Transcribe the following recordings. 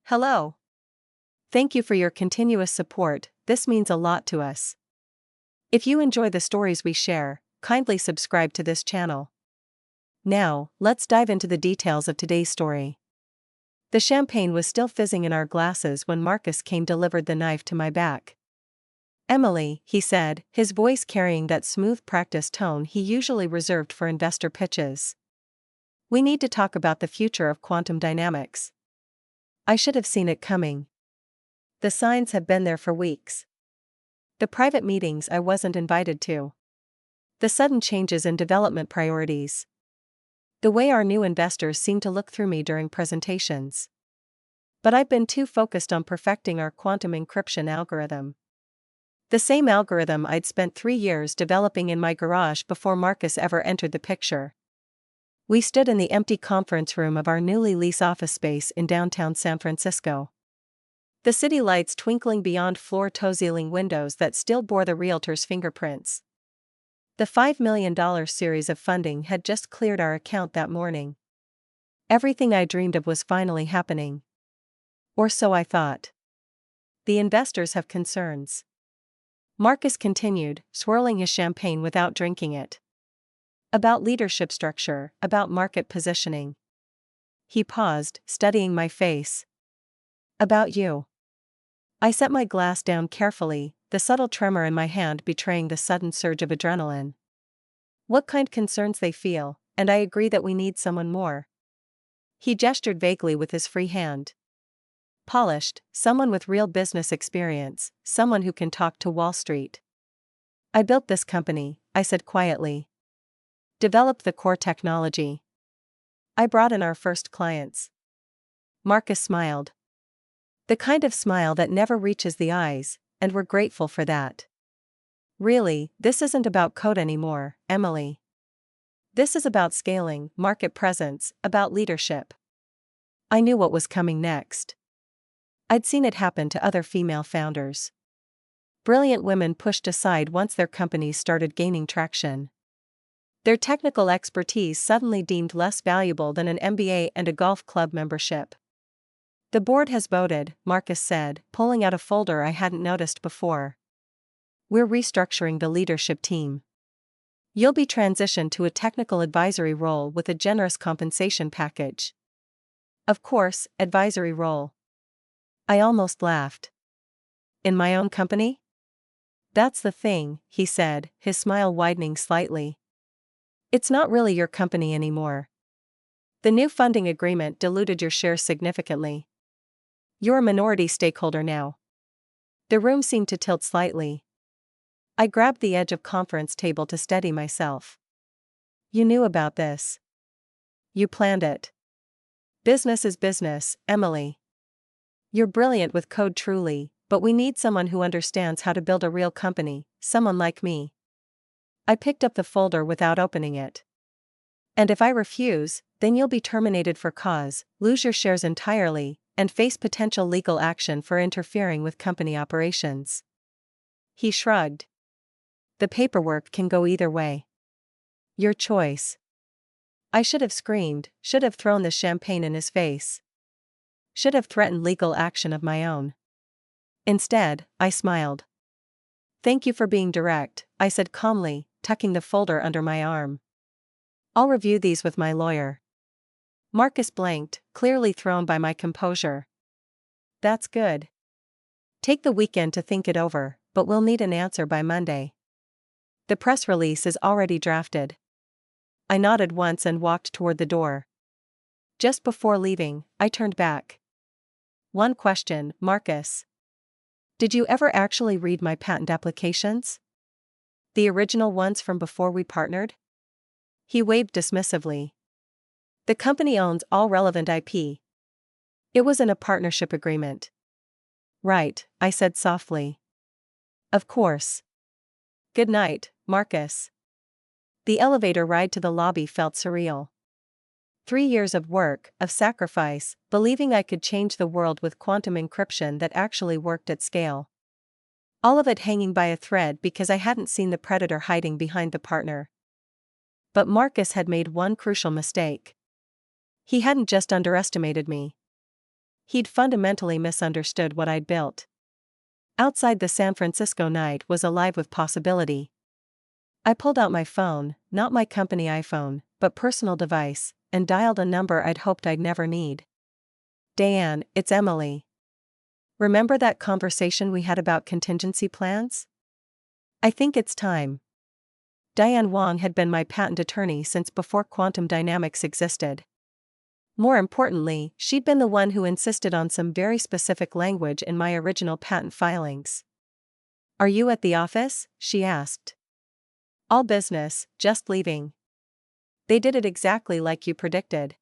Hello. Thank you for your continuous support, this means a lot to us. If you enjoy the stories we share, kindly subscribe to this channel. Now, let's dive into the details of today's story. The champagne was still fizzing in our glasses when Marcus came delivered the knife to my back. Emily, he said, his voice carrying that smooth practice tone he usually reserved for investor pitches. We need to talk about the future of quantum dynamics. I should have seen it coming. The signs have been there for weeks. The private meetings I wasn't invited to. The sudden changes in development priorities. The way our new investors seem to look through me during presentations. But I've been too focused on perfecting our quantum encryption algorithm. The same algorithm I'd spent 3 years developing in my garage before Marcus ever entered the picture. We stood in the empty conference room of our newly leased office space in downtown San Francisco. The city lights twinkling beyond floor-to-ceiling windows that still bore the realtor's fingerprints. The $5 million series of funding had just cleared our account that morning. Everything I dreamed of was finally happening. Or so I thought. The investors have concerns. Marcus continued, swirling his champagne without drinking it. About leadership structure, about market positioning. He paused, studying my face. About you. I set my glass down carefully, the subtle tremor in my hand betraying the sudden surge of adrenaline. What kind concerns they feel, and I agree that we need someone more. He gestured vaguely with his free hand. Polished, someone with real business experience, someone who can talk to Wall Street. I built this company, I said quietly. Developed the core technology. I brought in our first clients. Marcus smiled. The kind of smile that never reaches the eyes, and we're grateful for that. Really, this isn't about code anymore, Emily. This is about scaling, market presence, about leadership. I knew what was coming next. I'd seen it happen to other female founders. Brilliant women pushed aside once their companies started gaining traction. Their technical expertise suddenly deemed less valuable than an MBA and a golf club membership. The board has voted, Marcus said, pulling out a folder I hadn't noticed before. We're restructuring the leadership team. You'll be transitioned to a technical advisory role with a generous compensation package. Of course, advisory role. I almost laughed. In my own company? That's the thing, he said, his smile widening slightly. It's not really your company anymore. The new funding agreement diluted your shares significantly. You're a minority stakeholder now. The room seemed to tilt slightly. I grabbed the edge of conference table to steady myself. You knew about this. You planned it. Business is business, Emily. You're brilliant with code truly, but we need someone who understands how to build a real company, someone like me. I picked up the folder without opening it. And if I refuse, then you'll be terminated for cause, lose your shares entirely, and face potential legal action for interfering with company operations. He shrugged. The paperwork can go either way. Your choice. I should have screamed, should have thrown the champagne in his face. Should have threatened legal action of my own. Instead, I smiled. Thank you for being direct, I said calmly, tucking the folder under my arm. I'll review these with my lawyer. Marcus blanked, clearly thrown by my composure. That's good. Take the weekend to think it over, but we'll need an answer by Monday. The press release is already drafted. I nodded once and walked toward the door. Just before leaving, I turned back. One question, Marcus. Did you ever actually read my patent applications? The original ones from before we partnered? He waved dismissively. The company owns all relevant IP. It was in a partnership agreement. Right, I said softly. Of course. Good night, Marcus. The elevator ride to the lobby felt surreal. 3 years of work, of sacrifice, believing I could change the world with quantum encryption that actually worked at scale. All of it hanging by a thread because I hadn't seen the predator hiding behind the partner. But Marcus had made one crucial mistake. He hadn't just underestimated me. he'd fundamentally misunderstood what I'd built. Outside, the San Francisco night was alive with possibility. I pulled out my phone, not my company iPhone, but personal device, and dialed a number I'd hoped I'd never need. "Diane, it's Emily. Remember that conversation we had about contingency plans? I think it's time." Diane Wong had been my patent attorney since before quantum dynamics existed. More importantly, she'd been the one who insisted on some very specific language in my original patent filings. "Are you at the office?" she asked. "All business, just leaving." "They did it exactly like you predicted.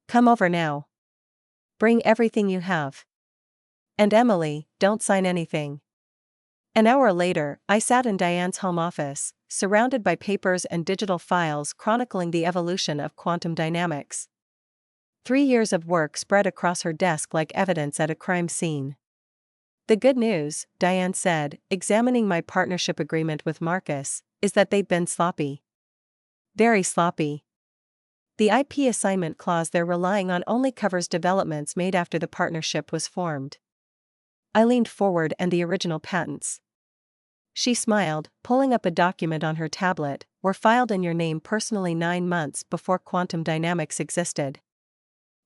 Come over now. Bring everything you have. And Emily, don't sign anything." An hour later, I sat in Diane's home office, surrounded by papers and digital files chronicling the evolution of quantum dynamics. 3 years of work spread across her desk like evidence at a crime scene. "The good news," Diane said, examining my partnership agreement with Marcus, "is that they've been sloppy. Very sloppy. The IP assignment clause they're relying on only covers developments made after the partnership was formed." I leaned forward. "And the original patents?" She smiled, pulling up a document on her tablet, "were filed in your name personally 9 months before quantum dynamics existed.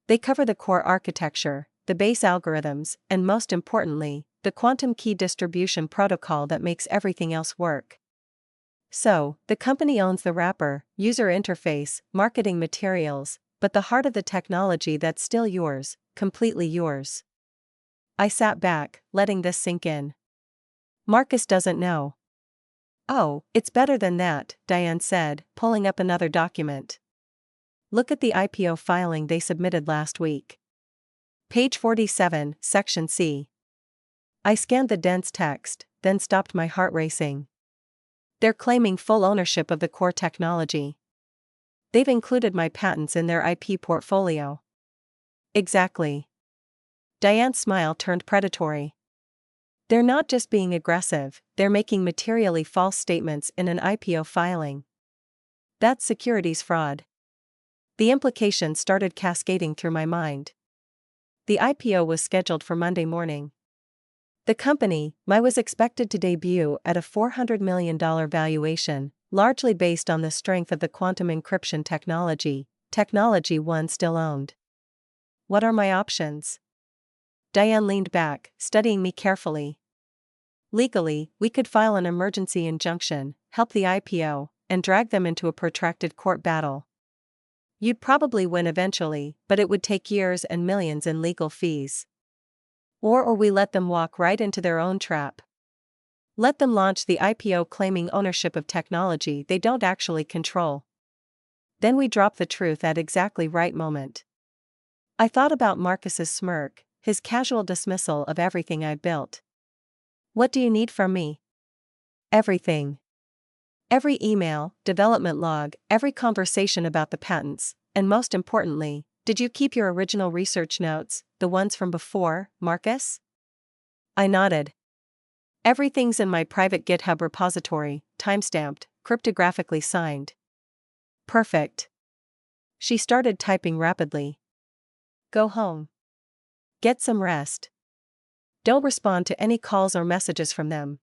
They cover the core architecture, the base algorithms, and most importantly, the quantum key distribution protocol that makes everything else work." So, the company owns the wrapper, user interface, marketing materials, but the heart of the technology that's still yours, completely yours. I sat back, letting this sink in. "Marcus doesn't know." "Oh, it's better than that," Diane said, pulling up another document. "Look at the IPO filing they submitted last week. Page 47, Section C." I scanned the dense text, then stopped my heart racing. They're claiming full ownership of the core technology. They've included my patents in their IP portfolio. Exactly. Diane's smile turned predatory. "They're not just being aggressive, they're making materially false statements in an IPO filing. That's securities fraud." The implications started cascading through my mind. The IPO was scheduled for Monday morning. The company, was expected to debut at a $400 million valuation, largely based on the strength of the quantum encryption technology one still owned. "What are my options?" Diane leaned back, studying me carefully. "Legally, we could file an emergency injunction, help the IPO, and drag them into a protracted court battle. You'd probably win eventually, but it would take years and millions in legal fees. Or we let them walk right into their own trap. Let them launch the IPO claiming ownership of technology they don't actually control. Then we drop the truth at exactly right moment." I thought about Marcus's smirk, his casual dismissal of everything I built. "What do you need from me?" "Everything. Every email, development log, every conversation about the patents, and most importantly, did you keep your original research notes, the ones from before, Marcus?" I nodded. "Everything's in my private GitHub repository, timestamped, cryptographically signed." "Perfect." She started typing rapidly. "Go home. Get some rest. Don't respond to any calls or messages from them.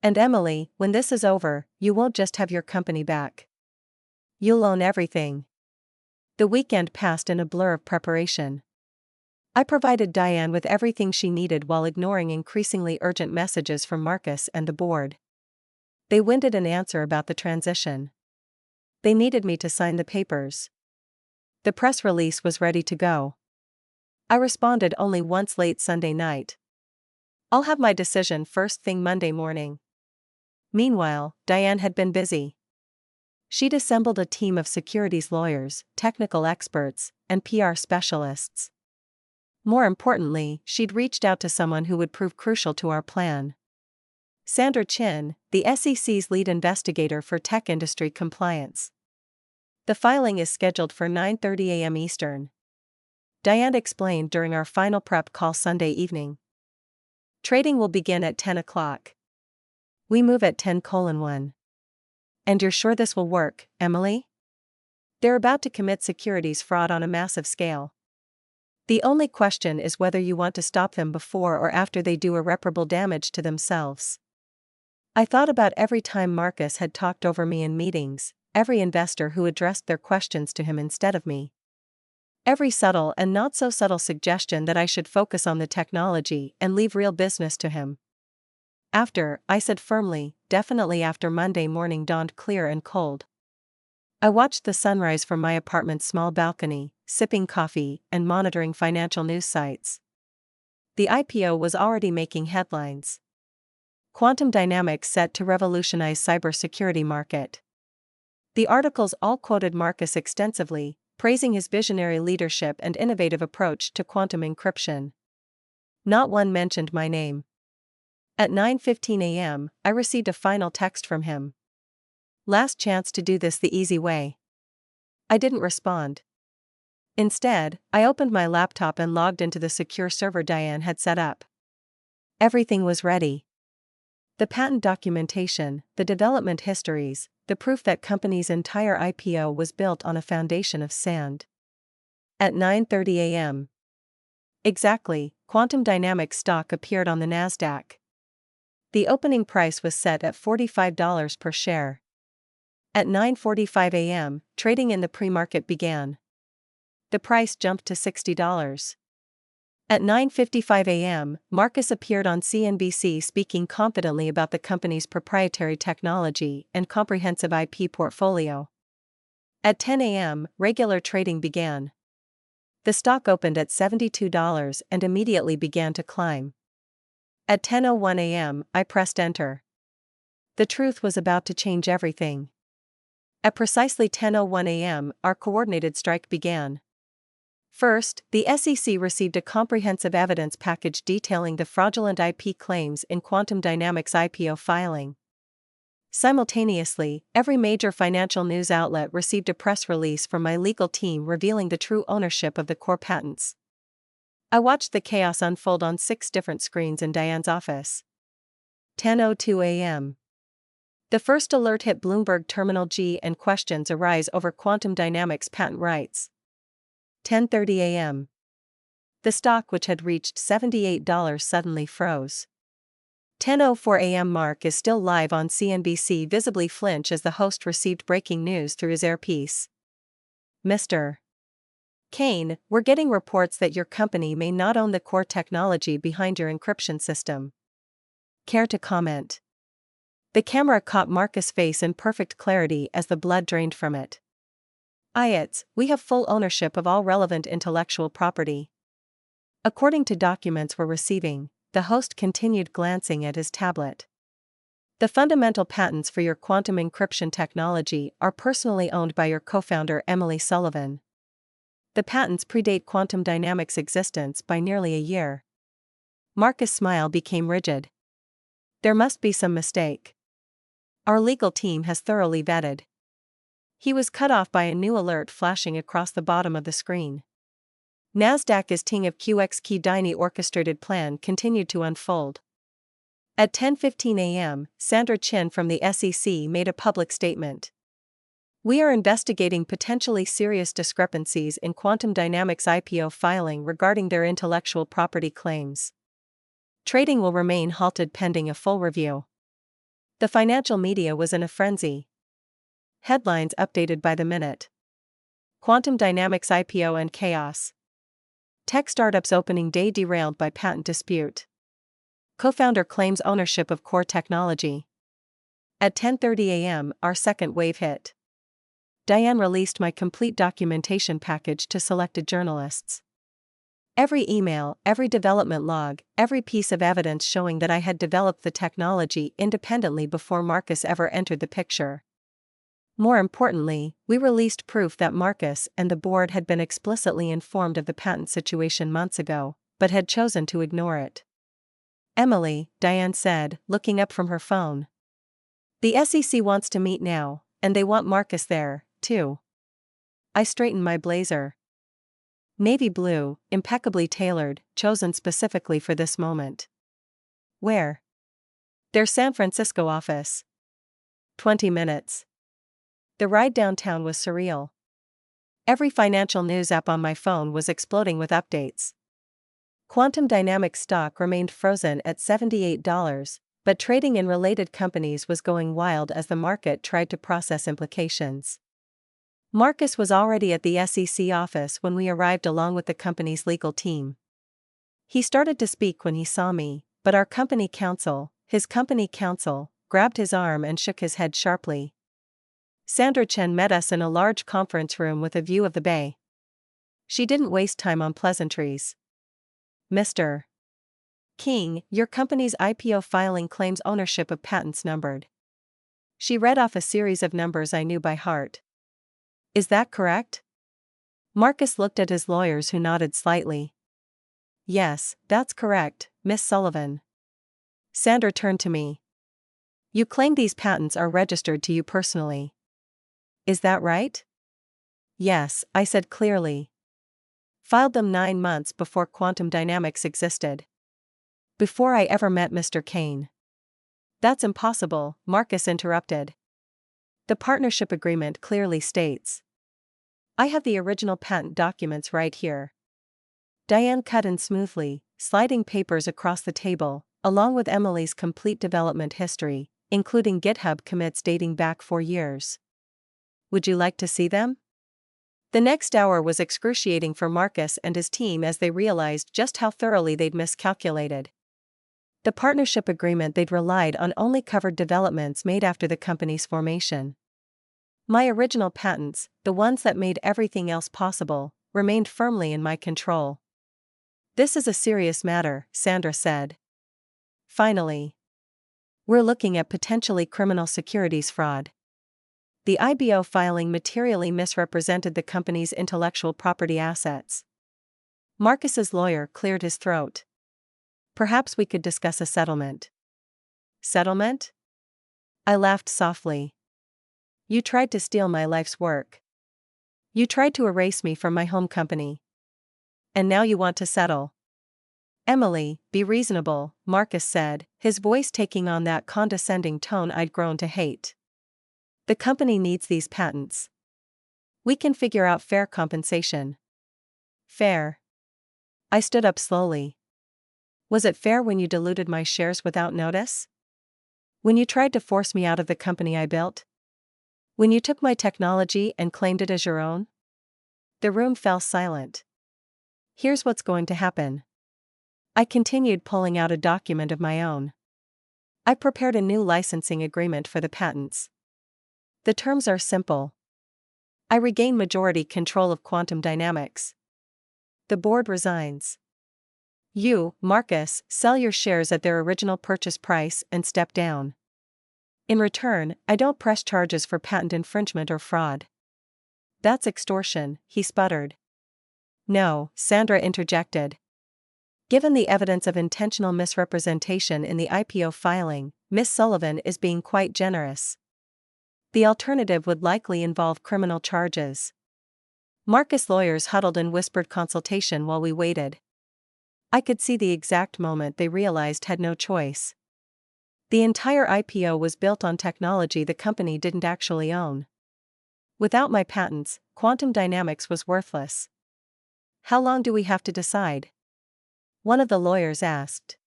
And Emily, when this is over, you won't just have your company back. You'll own everything." The weekend passed in a blur of preparation. I provided Diane with everything she needed while ignoring increasingly urgent messages from Marcus and the board. They winded an answer about the transition. They needed me to sign the papers. The press release was ready to go. I responded only once late Sunday night. "I'll have my decision first thing Monday morning." Meanwhile, Diane had been busy. She'd assembled a team of securities lawyers, technical experts, and PR specialists. More importantly, she'd reached out to someone who would prove crucial to our plan. Sandra Chin, the SEC's lead investigator for tech industry compliance. "The filing is scheduled for 9:30 a.m. Eastern," Diane explained during our final prep call Sunday evening. "Trading will begin at 10 o'clock. We move at 10:1. And you're sure this will work, Emily? They're about to commit securities fraud on a massive scale. The only question is whether you want to stop them before or after they do irreparable damage to themselves. I thought about every time Marcus had talked over me in meetings, every investor who addressed their questions to him instead of me. Every subtle and not so subtle suggestion that I should focus on the technology and leave real business to him. After, I said firmly, definitely after Monday morning dawned clear and cold. I watched the sunrise from my apartment's small balcony, sipping coffee and monitoring financial news sites. The IPO was already making headlines. Quantum dynamics set to revolutionize cybersecurity market. The articles all quoted Marcus extensively, praising his visionary leadership and innovative approach to quantum encryption. Not one mentioned my name. At 9:15 a.m., I received a final text from him. Last chance to do this the easy way. I didn't respond. Instead, I opened my laptop and logged into the secure server Diane had set up. Everything was ready. The patent documentation, the development histories, the proof that company's entire IPO was built on a foundation of sand. At 9:30 a.m. exactly, Quantum Dynamics stock appeared on the Nasdaq. The opening price was set at $45 per share. At 9:45 a.m., trading in the pre-market began. The price jumped to $60. At 9:55 a.m., Marcus appeared on CNBC speaking confidently about the company's proprietary technology and comprehensive IP portfolio. At 10 a.m., regular trading began. The stock opened at $72 and immediately began to climb. At 10:01 a.m., I pressed enter. The truth was about to change everything. At precisely 10:01 a.m., our coordinated strike began. First, the SEC received a comprehensive evidence package detailing the fraudulent IP claims in Quantum Dynamics' IPO filing. Simultaneously, every major financial news outlet received a press release from my legal team revealing the true ownership of the core patents. I watched the chaos unfold on 6 different screens in Diane's office. 10:02 a.m. The first alert hit Bloomberg Terminal G and questions arise over Quantum Dynamics patent rights. 10:30 a.m. The stock, which had reached $78, suddenly froze. 10:04 a.m. Mark is still live on CNBC, visibly flinch as the host received breaking news through his earpiece. Mr. Kane, we're getting reports that your company may not own the core technology behind your encryption system. Care to comment? The camera caught Marcus' face in perfect clarity as the blood drained from it. We have full ownership of all relevant intellectual property. According to documents we're receiving, the host continued glancing at his tablet. The fundamental patents for your quantum encryption technology are personally owned by your co-founder Emily Sullivan. The patents predate Quantum Dynamics' existence by nearly a year. Marcus' smile became rigid. There must be some mistake. Our legal team has thoroughly vetted. He was cut off by a new alert flashing across the bottom of the screen. Nasdaq is ting of QX key Dyni orchestrated plan continued to unfold. At 10:15 a.m., Sandra Chin from the SEC made a public statement. We are investigating potentially serious discrepancies in Quantum Dynamics' IPO filing regarding their intellectual property claims. Trading will remain halted pending a full review. The financial media was in a frenzy. Headlines updated by the minute. Quantum Dynamics IPO and chaos. Tech startups opening day derailed by patent dispute. Co-founder claims ownership of core technology. At 10:30 a.m., our second wave hit. Diane released my complete documentation package to selected journalists. Every email, every development log, every piece of evidence showing that I had developed the technology independently before Marcus ever entered the picture. More importantly, we released proof that Marcus and the board had been explicitly informed of the patent situation months ago, but had chosen to ignore it. Emily, Diane said, looking up from her phone. The SEC wants to meet now, and they want Marcus there, too. I straightened my blazer. Navy blue, impeccably tailored, chosen specifically for this moment. Where? Their San Francisco office. 20 minutes. The ride downtown was surreal. Every financial news app on my phone was exploding with updates. Quantum Dynamics stock remained frozen at $78, but trading in related companies was going wild as the market tried to process implications. Marcus was already at the SEC office when we arrived along with the company's legal team. He started to speak when he saw me, but his company counsel, grabbed his arm and shook his head sharply. Sandra Chen met us in a large conference room with a view of the bay. She didn't waste time on pleasantries. Mr. King, your company's IPO filing claims ownership of patents numbered. She read off a series of numbers I knew by heart. Is that correct? Marcus looked at his lawyers, who nodded slightly. Yes, that's correct, Miss Sullivan. Sandra turned to me. You claim these patents are registered to you personally. Is that right? Yes, I said clearly. Filed them 9 months before Quantum Dynamics existed. Before I ever met Mr. Kane. That's impossible, Marcus interrupted. The partnership agreement clearly states. I have the original patent documents right here. Diane cut in smoothly, sliding papers across the table, along with Emily's complete development history, including GitHub commits dating back 4 years. Would you like to see them? The next hour was excruciating for Marcus and his team as they realized just how thoroughly they'd miscalculated. The partnership agreement they'd relied on only covered developments made after the company's formation. My original patents, the ones that made everything else possible, remained firmly in my control. This is a serious matter, Sandra said. Finally. We're looking at potentially criminal securities fraud. The IPO filing materially misrepresented the company's intellectual property assets. Marcus's lawyer cleared his throat. Perhaps we could discuss a settlement. Settlement? I laughed softly. You tried to steal my life's work. You tried to erase me from my home company. And now you want to settle. Emily, be reasonable, Marcus said, his voice taking on that condescending tone I'd grown to hate. The company needs these patents. We can figure out fair compensation. Fair. I stood up slowly. Was it fair when you diluted my shares without notice? When you tried to force me out of the company I built? When you took my technology and claimed it as your own? The room fell silent. Here's what's going to happen. I continued, pulling out a document of my own. I prepared a new licensing agreement for the patents. The terms are simple. I regain majority control of Quantum Dynamics. The board resigns. You, Marcus, sell your shares at their original purchase price and step down. In return, I don't press charges for patent infringement or fraud. That's extortion, he sputtered. No, Sandra interjected. Given the evidence of intentional misrepresentation in the IPO filing, Miss Sullivan is being quite generous. The alternative would likely involve criminal charges. Marcus' lawyers huddled in whispered consultation while we waited. I could see the exact moment they realized had no choice. The entire IPO was built on technology the company didn't actually own. Without my patents, Quantum Dynamics was worthless. How long do we have to decide? One of the lawyers asked.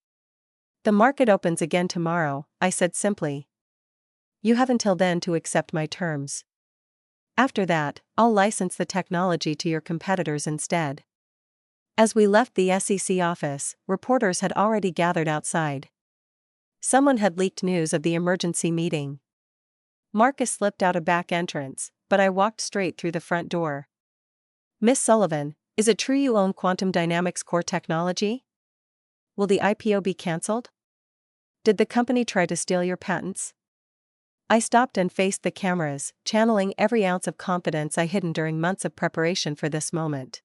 The market opens again tomorrow, I said simply. You have until then to accept my terms. After that, I'll license the technology to your competitors instead. As we left the SEC office, reporters had already gathered outside. Someone had leaked news of the emergency meeting. Marcus slipped out a back entrance, but I walked straight through the front door. Miss Sullivan, is it true you own Quantum Dynamics core technology? Will the IPO be cancelled? Did the company try to steal your patents? I stopped and faced the cameras, channeling every ounce of confidence I hidden during months of preparation for this moment.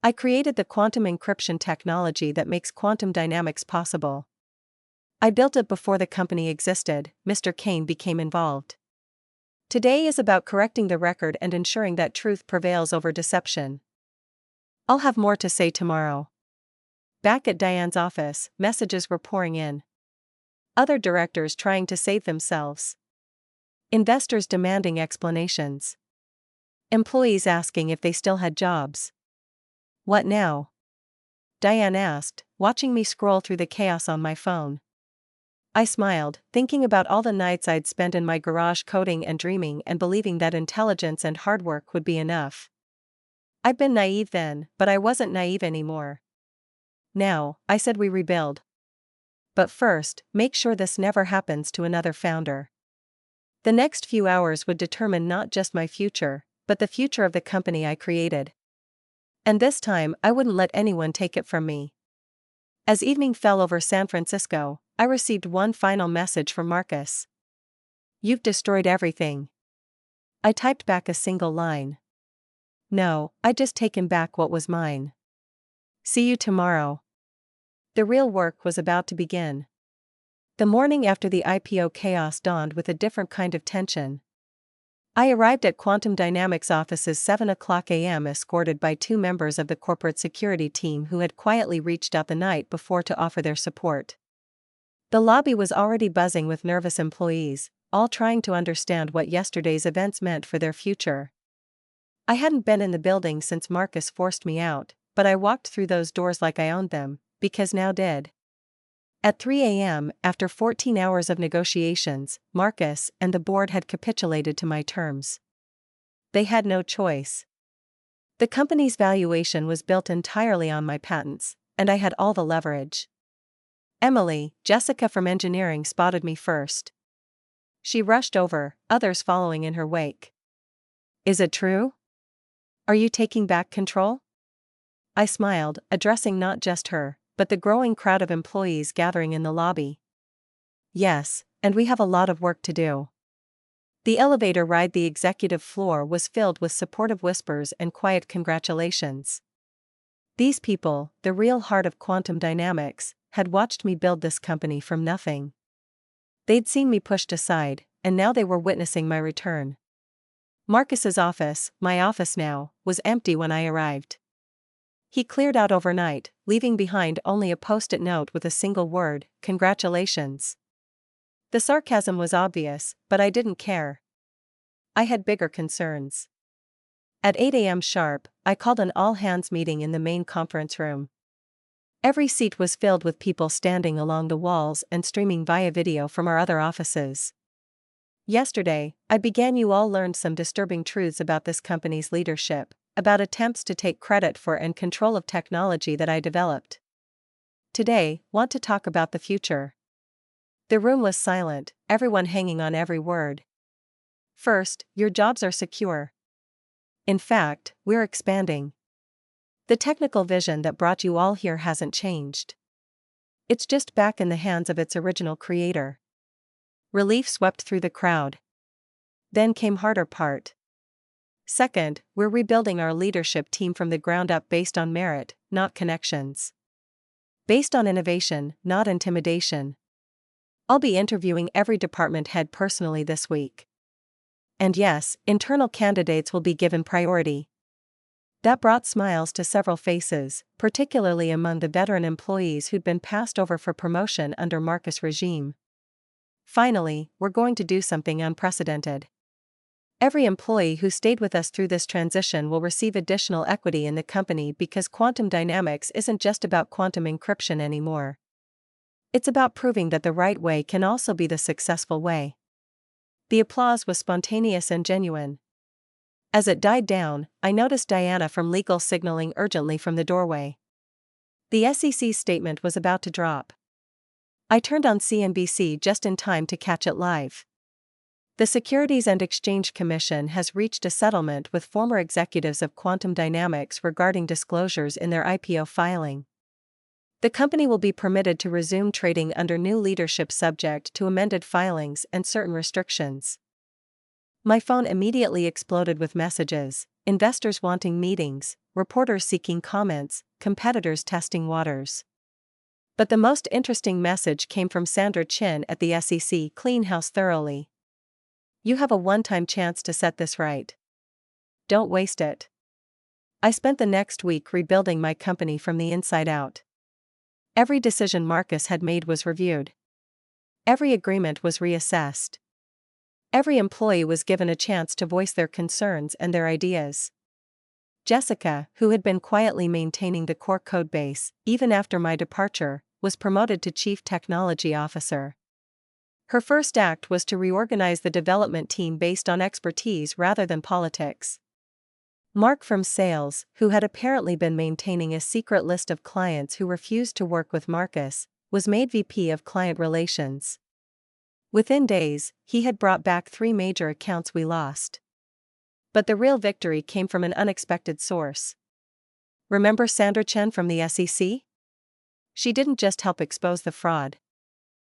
I created the quantum encryption technology that makes Quantum Dynamics possible. I built it before the company existed. Mr. Kane became involved. Today is about correcting the record and ensuring that truth prevails over deception. I'll have more to say tomorrow. Back at Diane's office, messages were pouring in. Other directors trying to save themselves. Investors demanding explanations. Employees asking if they still had jobs. What now? Diane asked, watching me scroll through the chaos on my phone. I smiled, thinking about all the nights I'd spent in my garage coding and dreaming and believing that intelligence and hard work would be enough. I'd been naive then, but I wasn't naive anymore. Now, I said we rebuild. But first, make sure this never happens to another founder. The next few hours would determine not just my future, but the future of the company I created. And this time, I wouldn't let anyone take it from me. As evening fell over San Francisco, I received one final message from Marcus. "You've destroyed everything." I typed back a single line. "No, I just taken back what was mine. See you tomorrow." The real work was about to begin. The morning after the IPO chaos dawned with a different kind of tension. I arrived at Quantum Dynamics' offices 7:00 a.m. escorted by two members of the corporate security team who had quietly reached out the night before to offer their support. The lobby was already buzzing with nervous employees, all trying to understand what yesterday's events meant for their future. I hadn't been in the building since Marcus forced me out, but I walked through those doors like I owned them, because now did. At 3 a.m., after 14 hours of negotiations, Marcus and the board had capitulated to my terms. They had no choice. The company's valuation was built entirely on my patents, and I had all the leverage. Emily, Jessica from engineering, spotted me first. She rushed over, others following in her wake. "Is it true? Are you taking back control?" I smiled, addressing not just her, but the growing crowd of employees gathering in the lobby. "Yes, and we have a lot of work to do." The elevator ride the executive floor was filled with supportive whispers and quiet congratulations. These people, the real heart of Quantum Dynamics, had watched me build this company from nothing. They'd seen me pushed aside, and now they were witnessing my return. Marcus's office, my office now, was empty when I arrived. He cleared out overnight, leaving behind only a post-it note with a single word, "Congratulations." The sarcasm was obvious, but I didn't care. I had bigger concerns. At 8 a.m. sharp, I called an all-hands meeting in the main conference room. Every seat was filled with people standing along the walls and streaming via video from our other offices. Yesterday, I began. You all learned some disturbing truths about this company's leadership, about attempts to take credit for and control of technology that I developed. Today, want to talk about the future. The room was silent, everyone hanging on every word. First, your jobs are secure. In fact, we're expanding. The technical vision that brought you all here hasn't changed. It's just back in the hands of its original creator. Relief swept through the crowd. Then came harder part. Second, we're rebuilding our leadership team from the ground up based on merit, not connections. Based on innovation, not intimidation. I'll be interviewing every department head personally this week. And yes, internal candidates will be given priority. That brought smiles to several faces, particularly among the veteran employees who'd been passed over for promotion under Marcus' regime. Finally, we're going to do something unprecedented. Every employee who stayed with us through this transition will receive additional equity in the company because Quantum Dynamics isn't just about quantum encryption anymore. It's about proving that the right way can also be the successful way. The applause was spontaneous and genuine. As it died down, I noticed Diana from legal signaling urgently from the doorway. The SEC's statement was about to drop. I turned on CNBC just in time to catch it live. The Securities and Exchange Commission has reached a settlement with former executives of Quantum Dynamics regarding disclosures in their IPO filing. The company will be permitted to resume trading under new leadership subject to amended filings and certain restrictions. My phone immediately exploded with messages, investors wanting meetings, reporters seeking comments, competitors testing waters. But the most interesting message came from Sandra Chin at the SEC. "Clean house thoroughly. You have a one-time chance to set this right. Don't waste it." I spent the next week rebuilding my company from the inside out. Every decision Marcus had made was reviewed. Every agreement was reassessed. Every employee was given a chance to voice their concerns and their ideas. Jessica, who had been quietly maintaining the core codebase, even after my departure, was promoted to Chief Technology Officer. Her first act was to reorganize the development team based on expertise rather than politics. Mark from sales, who had apparently been maintaining a secret list of clients who refused to work with Marcus, was made VP of Client Relations. Within days, he had brought back 3 major accounts we lost. But the real victory came from an unexpected source. Remember Sandra Chen from the SEC? She didn't just help expose the fraud.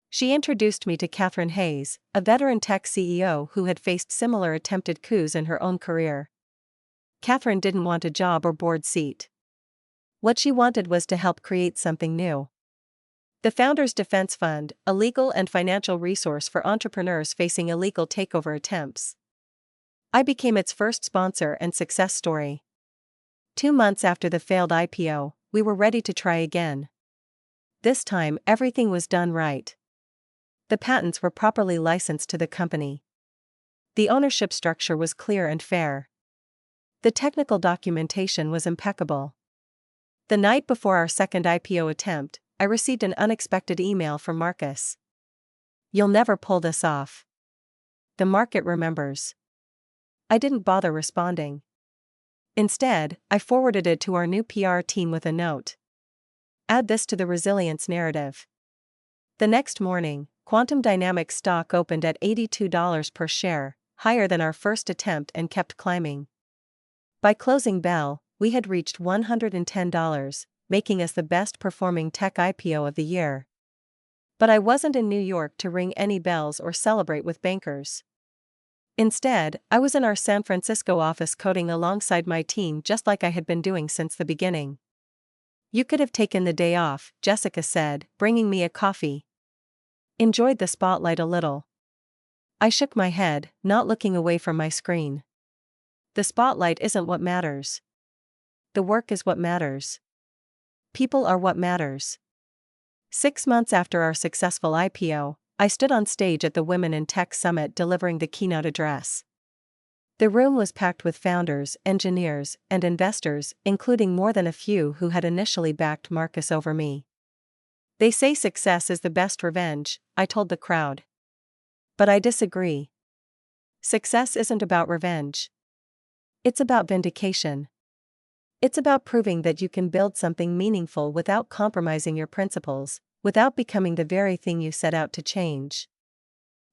She introduced me to Catherine Hayes, a veteran tech CEO who had faced similar attempted coups in her own career. Catherine didn't want a job or board seat. What she wanted was to help create something new. The Founders Defense Fund, a legal and financial resource for entrepreneurs facing illegal takeover attempts. I became its first sponsor and success story. 2 months after the failed IPO, we were ready to try again. This time, everything was done right. The patents were properly licensed to the company. The ownership structure was clear and fair. The technical documentation was impeccable. The night before our second IPO attempt, I received an unexpected email from Marcus. "You'll never pull this off. The market remembers." I didn't bother responding. Instead, I forwarded it to our new PR team with a note. "Add this to the resilience narrative." The next morning, Quantum Dynamics stock opened at $82 per share, higher than our first attempt, and kept climbing. By closing bell, we had reached $110, making us the best performing tech IPO of the year. But I wasn't in New York to ring any bells or celebrate with bankers. Instead, I was in our San Francisco office coding alongside my team just like I had been doing since the beginning. "You could have taken the day off," Jessica said, bringing me a coffee. "Enjoyed the spotlight a little." I shook my head, not looking away from my screen. The spotlight isn't what matters. The work is what matters. People are what matters. 6 months after our successful IPO, I stood on stage at the Women in Tech Summit delivering the keynote address. The room was packed with founders, engineers, and investors, including more than a few who had initially backed Marcus over me. "They say success is the best revenge," I told the crowd. But I disagree. Success isn't about revenge. It's about vindication. It's about proving that you can build something meaningful without compromising your principles, without becoming the very thing you set out to change.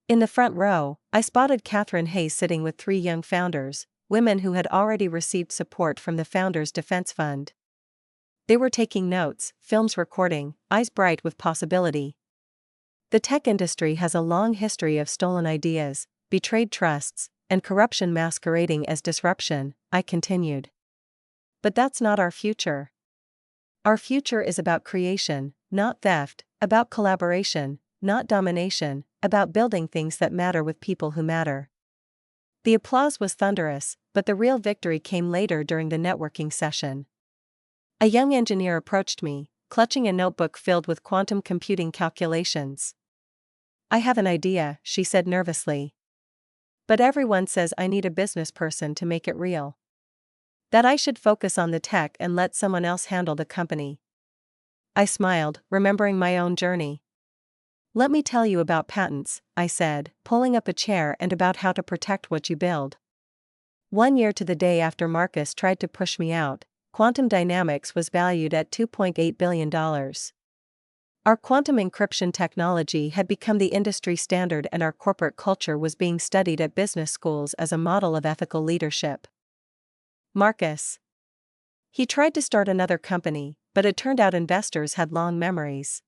In the front row, I spotted Catherine Hayes sitting with 3 young founders, women who had already received support from the Founders Defense Fund. They were taking notes, films recording, eyes bright with possibility. The tech industry has a long history of stolen ideas, betrayed trusts, and corruption masquerading as disruption, I continued. But that's not our future. Our future is about creation, not theft, about collaboration, not domination, about building things that matter with people who matter. The applause was thunderous, but the real victory came later during the networking session. A young engineer approached me, clutching a notebook filled with quantum computing calculations. "I have an idea," she said nervously. "But everyone says I need a business person to make it real. That I should focus on the tech and let someone else handle the company." I smiled, remembering my own journey. "Let me tell you about patents," I said, pulling up a chair, "and about how to protect what you build." 1 year to the day after Marcus tried to push me out, Quantum Dynamics was valued at $2.8 billion. Our quantum encryption technology had become the industry standard, and our corporate culture was being studied at business schools as a model of ethical leadership. Marcus. He tried to start another company, but it turned out investors had long memories.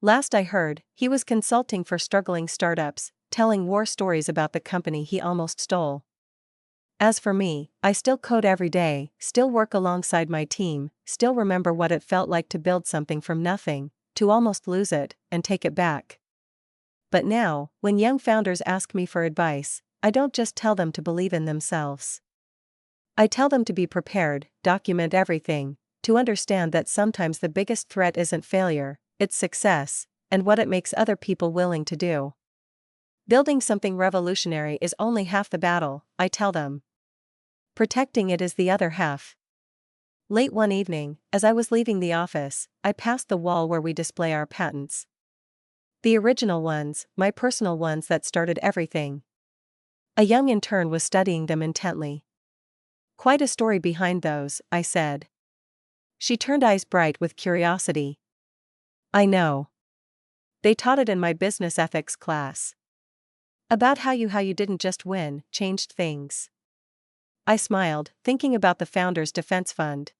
Last I heard, he was consulting for struggling startups, telling war stories about the company he almost stole. As for me, I still code every day, still work alongside my team, still remember what it felt like to build something from nothing, to almost lose it, and take it back. But now, when young founders ask me for advice, I don't just tell them to believe in themselves. I tell them to be prepared, document everything, to understand that sometimes the biggest threat isn't failure, it's success, and what it makes other people willing to do. Building something revolutionary is only half the battle, I tell them. Protecting it is the other half. Late one evening, as I was leaving the office, I passed the wall where we display our patents. The original ones, my personal ones that started everything. A young intern was studying them intently. Quite a story behind those, I said. She turned eyes bright with curiosity. I know. They taught it in my business ethics class. About how you didn't just win, changed things. I smiled, thinking about the Founders Defense Fund.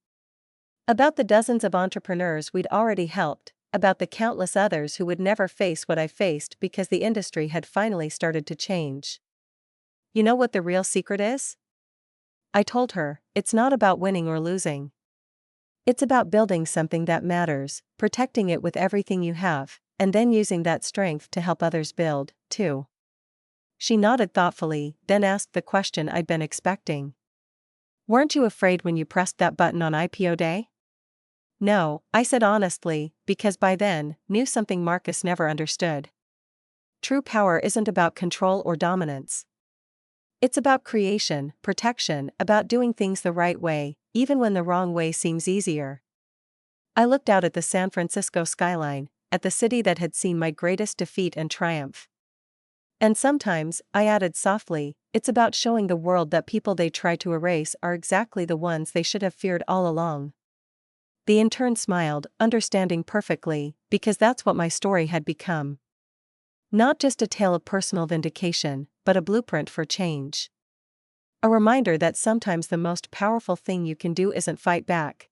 About the dozens of entrepreneurs we'd already helped, about the countless others who would never face what I faced because the industry had finally started to change. You know what the real secret is? I told her, it's not about winning or losing. It's about building something that matters, protecting it with everything you have, and then using that strength to help others build, too. She nodded thoughtfully, then asked the question I'd been expecting. Weren't you afraid when you pressed that button on IPO day? No, I said honestly, because by then, knew something Marcus never understood. True power isn't about control or dominance. It's about creation, protection, about doing things the right way, even when the wrong way seems easier. I looked out at the San Francisco skyline, at the city that had seen my greatest defeat and triumph. And sometimes, I added softly, it's about showing the world that people they try to erase are exactly the ones they should have feared all along. The intern smiled, understanding perfectly, because that's what my story had become. Not just a tale of personal vindication, but a blueprint for change. A reminder that sometimes the most powerful thing you can do isn't fight back,